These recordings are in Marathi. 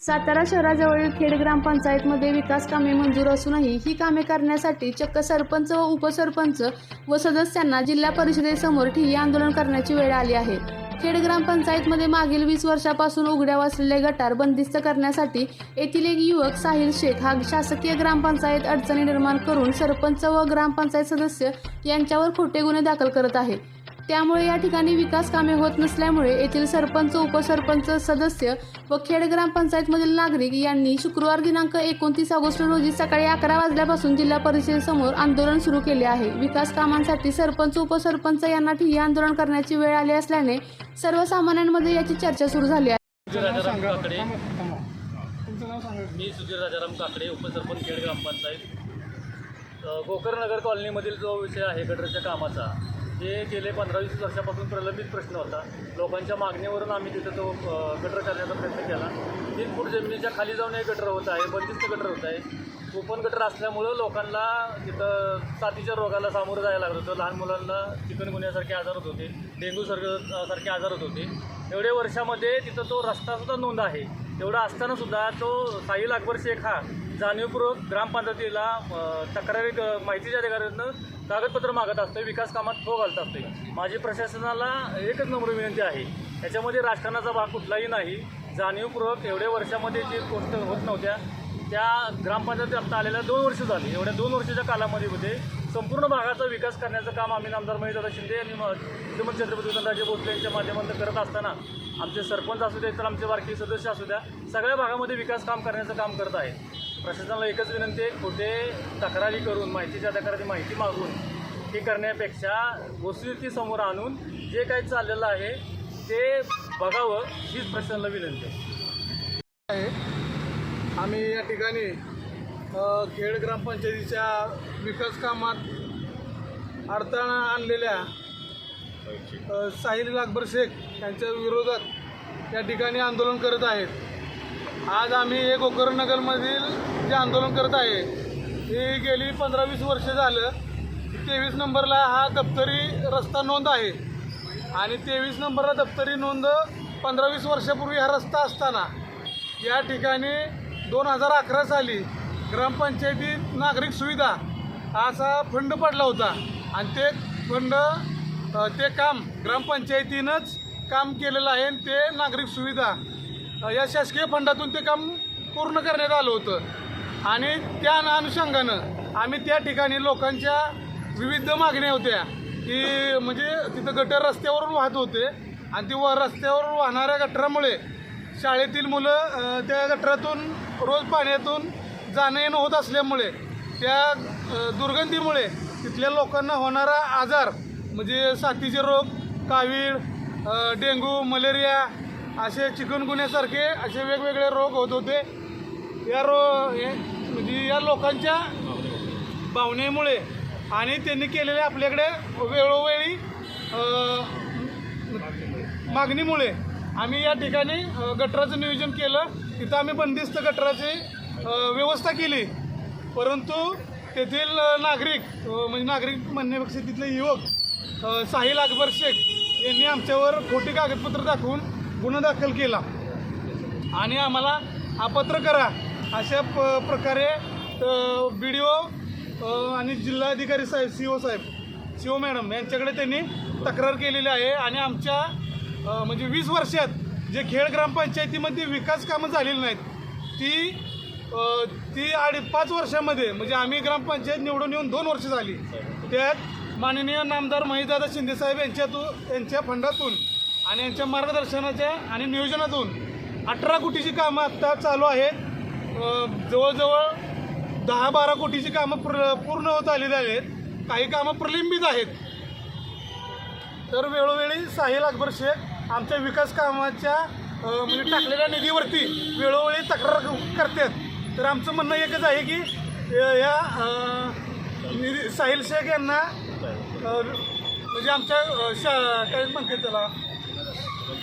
सातारा शहराजवळील खेड ग्रामपंचायतमध्ये विकास कामे मंजूर असूनही ही कामे करण्यासाठी चक्क सरपंच व उपसरपंच व सदस्यांना जिल्हा परिषदेसमोर ठिय्या आंदोलन करण्याची वेळ आली आहे। खेड ग्रामपंचायतमध्ये मागील 20 वर्षापासून उघड्यावर असलेले गटार बंदिस्त करण्यासाठी येथील एक युवक साहिल शेख हा शासकीय ग्रामपंचायत अडचणी निर्माण करून सरपंच व ग्रामपंचायत सदस्य यांच्यावर खोटे गुन्हे दाखल करत आहे। त्यामुळे या ठिकाणी विकास कामे होत नसल्यामुळे येथील सरपंच, उपसरपंच, सदस्य व खेड ग्रामपंचायतमधील नागरिक यांनी शुक्रवार दिनांक 29 ऑगस्ट रोजी सकाळी 11 वाजल्यापासून जिल्हा परिषदेसमोर आंदोलन सुरू केले आहे। विकास कामांसाठी सरपंच, उपसरपंच यांना ठिय्या आंदोलन करण्याची वेळ आली असल्याने सर्वसामान्यांमध्ये याची चर्चा सुरू झाली आहे। मी सुधीर राजाराम काकडे, उपसरपंच खेड ग्रामपंचायत। गोकर्णनगर कॉलनीमधील जो विषय आहे गटरच्या कामाचा, जे गेले 15-20 वर्षापासून प्रलंबित प्रश्न होता। लोकांच्या मागणीवरून आम्ही तिथं तो गटर करण्याचा प्रयत्न केला। 3 फूट जमिनीच्या खाली जाऊन एक गटर होत आहे, बंदिस्त गटर होत आहे। ओपन गटर असल्यामुळं लोकांना तिथं साथीच्या रोगाला सामोरं जायला लागत होतं। लहान मुलांना चिकनगुन्यासारखे आजार होत होते, डेंग्यू सारखे आजार होत होते। एवढ्या वर्षामध्ये तिथं तो रस्तासुद्धा नोंद आहे। एवढं असतानासुद्धा तो साहिल अकबर शेख हा जाणीवपूर्वक ग्रामपंचायतीला तक्रारी माहितीच्या अधिकाऱ्यांना कागदपत्र मागत असतो, विकास कामात खो घालत असते। माझी प्रशासनाला एकच नम्र विनंती आहे, याच्यामध्ये राजकारणाचा भाग कुठलाही नाही। जाणीवपूर्वक एवढ्या वर्षामध्ये जी गोष्ट होत नव्हत्या त्या ग्रामपंचायती आता आलेल्या 2 वर्ष झाली। एवढ्या 2 वर्षाच्या कालावधीमध्ये संपूर्ण भागाचा विकास करण्याचं काम आम्ही नामदार महेशदादा शिंदे आणि मुख्यमंत्री छत्रपती उदयनराजे भोसले यांच्या माध्यमातून करत असताना आमचे सरपंच असू द्या, तर आमचे बारकी सदस्य असू द्या, सगळ्या भागामध्ये विकास काम करण्याचं काम करत आहे। प्रशासनाला एकच विनंती आहे, खोटे तक्रारी करून माहितीच्या अधिकाऱ्यांनी माहिती मागून हे करण्यापेक्षा वस्तुस्थिती समोर आणून जे काही चाललेलं आहे ते बघावं, हीच प्रशासनाला विनंती आहे। आम्ही या ठिकाणी खेड ग्रामपंचायतीच्या विकास कामात अडथळा आणलेल्या साहिल अकबर शेख यांच्या विरोधात या ठिकाणी आंदोलन करत आहेत। आज आम्ही हे गोकर्णनगरमधील जे आंदोलन करत आहे हे गेली 15-20 वर्ष झालं। 23 नंबरला हा दप्तरी रस्ता नोंद आहे आणि 23 नंबरला दप्तरी नोंद 15-20 वर्षापूर्वी हा रस्ता असताना या ठिकाणी 2011 साली ग्रामपंचायतीत नागरिक सुविधा असा फंड पडला होता आणि ते फंड ते काम ग्रामपंचायतीनंच काम केलेलं आहे। ते नागरिक सुविधा या शासकीय फंडातून ते काम पूर्ण करण्यात आलं होतं आणि त्या अनुषंगानं आम्ही त्या ठिकाणी लोकांच्या विविध मागण्या होत्या की म्हणजे तिथं गटर रस्त्यावरून वाहत होते आणि ती रस्त्यावर वाहणाऱ्या गटरामुळे शाळेतील मुलं त्या गटरातून रोज पाण्यातून जाणं येणं होत असल्यामुळे त्या दुर्गंधीमुळे तिथल्या लोकांना होणारा आजार म्हणजे साथीचे रोग, कावीळ, डेंग्यू, मलेरिया असे चिकनगुन्यासारखे असे वेगवेगळे रोग होत होते। या म्हणजे या लोकांच्या भावनेमुळे आणि त्यांनी केलेल्या आपल्याकडे वेळोवेळी मागणीमुळे आम्ही या ठिकाणी गटराचं नियोजन केलं। तिथं आम्ही बंदिस्त गटराची व्यवस्था केली, परंतु तेथील नागरिक म्हणजे नागरिक म्हणण्यापेक्षा तिथले युवक साहिल अकबर शेख यांनी आमच्यावर खोटी कागदपत्र दाखवून गुन्हा दाखल केला आणि आम्हाला अपत्र करा अशा प्रकारे BDO आणि जिल्हाधिकारी साहेब, CO मॅडम यांच्याकडे त्यांनी तक्रार केलेली आहे। आणि आमच्या म्हणजे 20 वर्षात जे खेड ग्रामपंचायतीमध्ये विकास कामं झालेली नाहीत ती 5 वर्षामध्ये म्हणजे आम्ही ग्रामपंचायत निवडून येऊन 2 वर्ष झाली, त्यात माननीय नामदार महेशदादा शिंदे साहेब यांच्या फंडातून आणि यांच्या मार्गदर्शनाच्या आणि नियोजनातून 18 कोटीची कामं आत्ता चालू आहेत। जवळजवळ 10-12 कोटीची कामं पूर्ण होत आलेली आहेत, काही कामं प्रलंबित आहेत। तर वेळोवेळी साहिल अकबर शेख आमच्या विकास कामाच्या म्हणजे टाकलेल्या निधीवरती वेळोवेळी तक्रार करतात। तर आमचं म्हणणं एकच आहे की या साहिल शेख यांना म्हणजे आमच्या काय म्हणतात त्याला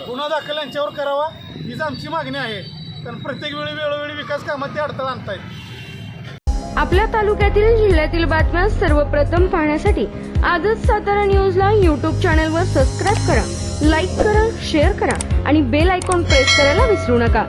गुन्हा दाखल यांच्यावर करावा हीच आमची मागणी आहे, कारण प्रत्येक वेळोवेळी विकास कामात ते अडथळा आणतायत। आपल्या तालुक्यातील जिल्ह्यातील बातम्या सर्वप्रथम पाहण्यासाठी आजच सातारा न्यूजला YouTube चॅनलवर सबस्क्राईब करा, लाईक करा, शेअर करा आणि बेल आयकॉन प्रेस करायला विसरू नका।